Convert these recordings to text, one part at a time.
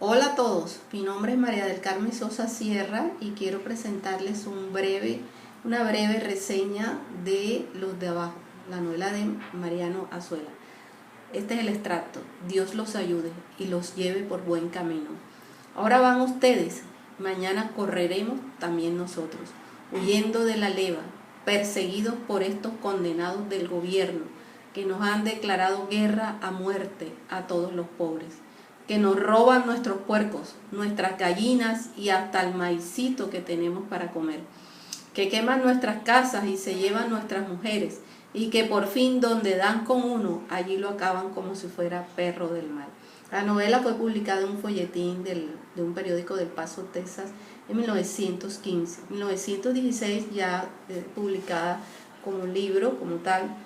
Hola a todos, mi nombre es María del Carmen Sosa Sierra y quiero presentarles una breve reseña de Los de Abajo, la novela de Mariano Azuela. Este es el extracto: Dios los ayude y los lleve por buen camino. Ahora van ustedes, mañana correremos también nosotros, huyendo de la leva, perseguidos por estos condenados del gobierno que nos han declarado guerra a muerte a todos los pobres, que nos roban nuestros puercos, nuestras gallinas y hasta el maicito que tenemos para comer, que queman nuestras casas y se llevan nuestras mujeres, y que por fin donde dan con uno, allí lo acaban como si fuera perro del mal. La novela fue publicada en un folletín de un periódico del Paso, Texas, en 1915. En 1916 ya publicada como libro, como tal.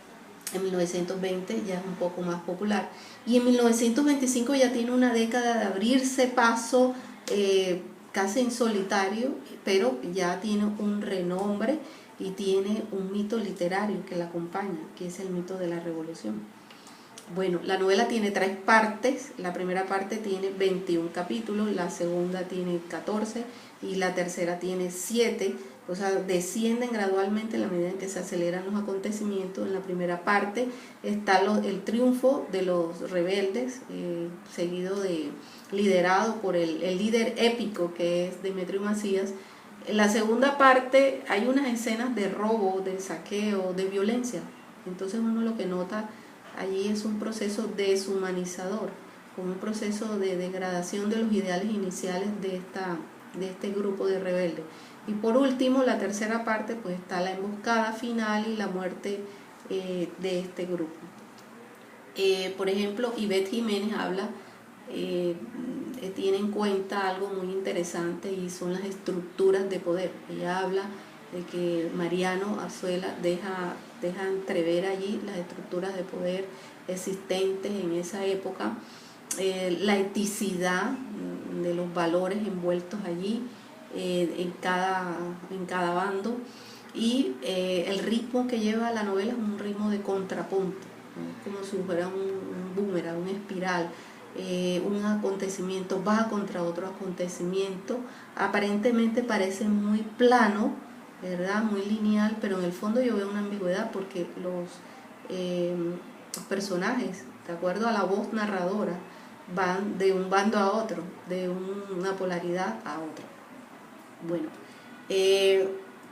En 1920 ya es un poco más popular. Y en 1925 ya tiene una década de abrirse paso, casi en solitario, pero ya tiene un renombre y tiene un mito literario que la acompaña, que es el mito de la revolución. Bueno, la novela tiene 3 partes. La primera parte tiene 21 capítulos, la segunda tiene 14 y la tercera tiene 7. O sea, descienden gradualmente en la medida en que se aceleran los acontecimientos. En la primera parte está el triunfo de los rebeldes, liderado por el líder épico que es Demetrio Macías. En la segunda parte hay unas escenas de robo, de saqueo, de violencia. Entonces uno lo que nota allí es un proceso deshumanizador, con un proceso de degradación de los ideales iniciales de este grupo de rebeldes. Y por último, la tercera parte, pues está la emboscada final y la muerte de este grupo. Por ejemplo, Ivette Jiménez tiene en cuenta algo muy interesante, y son las estructuras de poder. Ella habla de que Mariano Azuela deja entrever allí las estructuras de poder existentes en esa época, la eticidad de los valores envueltos allí en cada bando, y el ritmo que lleva la novela es un ritmo de contrapunto, ¿no? Como si fuera un boomerang, una espiral. Un acontecimiento va contra otro acontecimiento, aparentemente parece muy plano, ¿verdad? Muy lineal, pero en el fondo yo veo una ambigüedad, porque los personajes, de acuerdo a la voz narradora, van de un bando a otro, de una polaridad a otra. Bueno,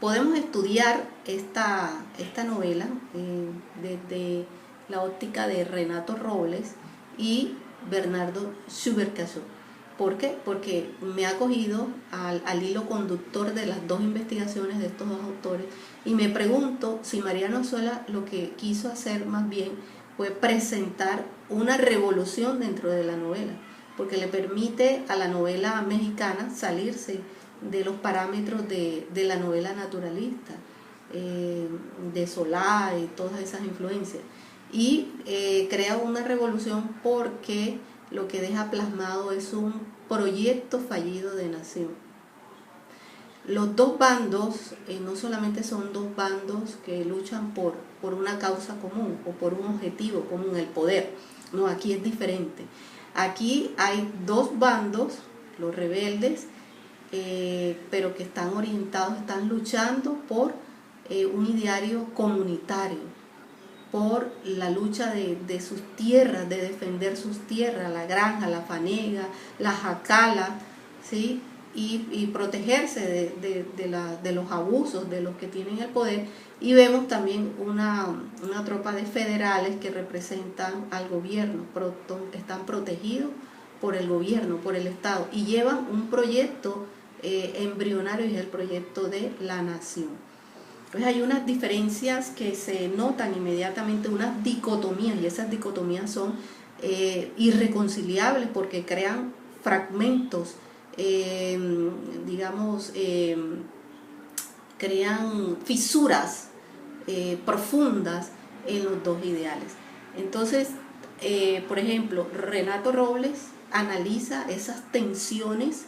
podemos estudiar esta novela desde la óptica de Renato Robles y Bernardo Subercaseaux. ¿Por qué? Porque me ha cogido al hilo conductor de las 2 investigaciones de estos 2 autores, y me pregunto si Mariano Azuela lo que quiso hacer más bien fue presentar una revolución dentro de la novela, porque le permite a la novela mexicana salirse de los parámetros de la novela naturalista, de Solá y todas esas influencias, y crea una revolución porque lo que deja plasmado es un proyecto fallido de nación. Los 2 bandos no solamente son 2 bandos que luchan por una causa común o por un objetivo común, el poder. No, aquí es diferente. Aquí hay 2 bandos, los rebeldes, pero que están orientados, están luchando por un ideario comunitario, por la lucha de sus tierras, de defender sus tierras, la granja, la fanega, la jacala, ¿sí? Y protegerse de los abusos de los que tienen el poder. Y vemos también una tropa de federales que representan al gobierno, están protegidos por el gobierno, por el Estado, y llevan un proyecto embrionario, y es el proyecto de la nación. Entonces hay unas diferencias que se notan inmediatamente, unas dicotomías, y esas dicotomías son irreconciliables, porque crean fragmentos, crean fisuras profundas en los 2 ideales. Entonces, por ejemplo, Renato Robles analiza esas tensiones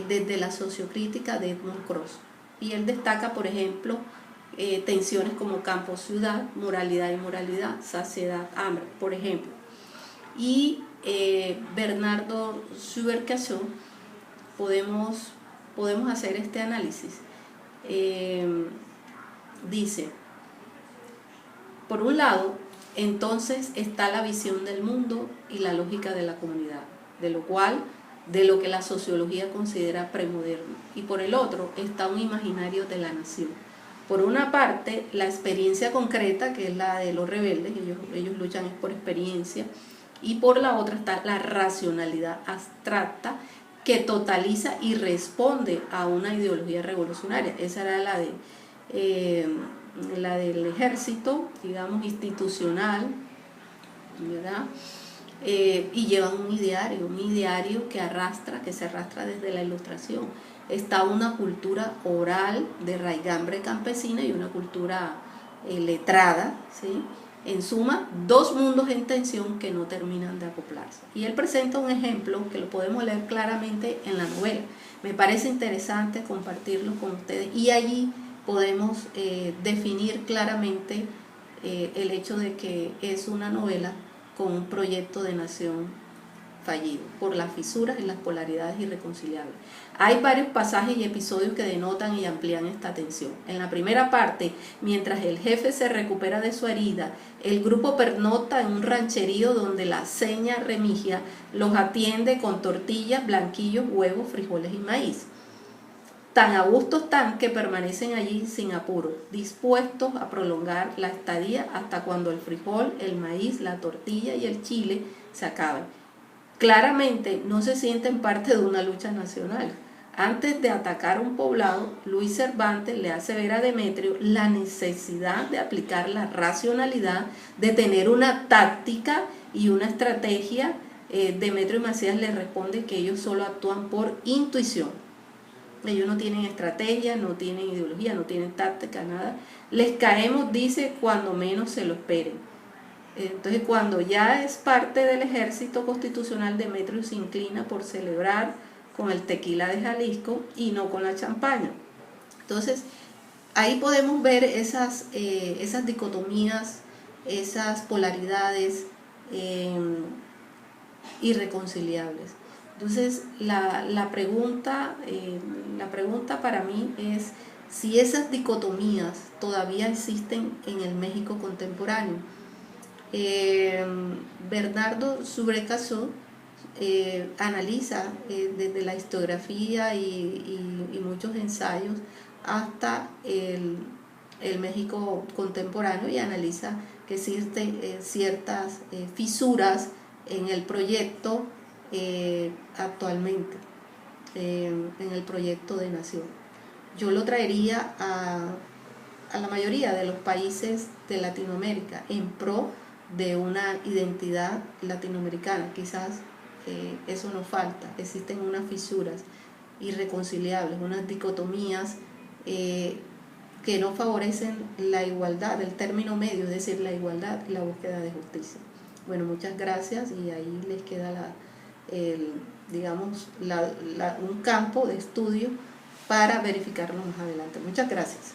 desde la sociocrítica de Edmund Cross, y él destaca, por ejemplo, tensiones como campo-ciudad, moralidad y moralidad, saciedad, hambre, por ejemplo. Y Bernardo Subercaseaux podemos hacer este análisis. Dice, por un lado, entonces está la visión del mundo y la lógica de la comunidad, de lo que la sociología considera premoderno, y por el otro está un imaginario de la nación. Por una parte, la experiencia concreta, que es la de los rebeldes, ellos luchan por experiencia, y por la otra está la racionalidad abstracta, que totaliza y responde a una ideología revolucionaria. Esa era la del ejército, digamos, institucional, ¿verdad? Y llevan un ideario que se arrastra desde la Ilustración. Está una cultura oral de raigambre campesina y una cultura letrada, ¿sí? En suma, dos mundos en tensión que no terminan de acoplarse. Y él presenta un ejemplo que lo podemos leer claramente en la novela. Me parece interesante compartirlo con ustedes, y allí podemos definir claramente el hecho de que es una novela con un proyecto de nación fallido por las fisuras y las polaridades irreconciliables. Hay varios pasajes y episodios que denotan y amplían esta tensión. En la primera parte, mientras el jefe se recupera de su herida, el grupo pernocta en un rancherío donde la seña Remigia los atiende con tortillas, blanquillos, huevos, frijoles y maíz. Tan a gusto están que permanecen allí sin apuro, dispuestos a prolongar la estadía hasta cuando el frijol, el maíz, la tortilla y el chile se acaben. Claramente no se sienten parte de una lucha nacional. Antes de atacar un poblado, Luis Cervantes le hace ver a Demetrio la necesidad de aplicar la racionalidad, de tener una táctica y una estrategia. Demetrio y Macías le responde que ellos solo actúan por intuición. Ellos no tienen estrategia, no tienen ideología, no tienen táctica, nada. Les caemos, dice, cuando menos se lo esperen. Entonces, cuando ya es parte del ejército constitucional, Demetrio se inclina por celebrar con el tequila de Jalisco y no con la champaña. Entonces, ahí podemos ver esas dicotomías, esas polaridades irreconciliables. Entonces, la pregunta para mí es si esas dicotomías todavía existen en el México contemporáneo. Bernardo Subercaseaux analiza desde la historiografía y muchos ensayos hasta el México contemporáneo, y analiza que existen ciertas fisuras en el proyecto actualmente, en el proyecto de nación. Yo lo traería a la mayoría de los países de Latinoamérica en pro de una identidad latinoamericana. Quizás eso nos falta. Existen unas fisuras irreconciliables, unas dicotomías que no favorecen la igualdad, el término medio, es decir, la igualdad y la búsqueda de justicia. Bueno, muchas gracias, y ahí les queda un campo de estudio para verificarlo más adelante. Muchas gracias.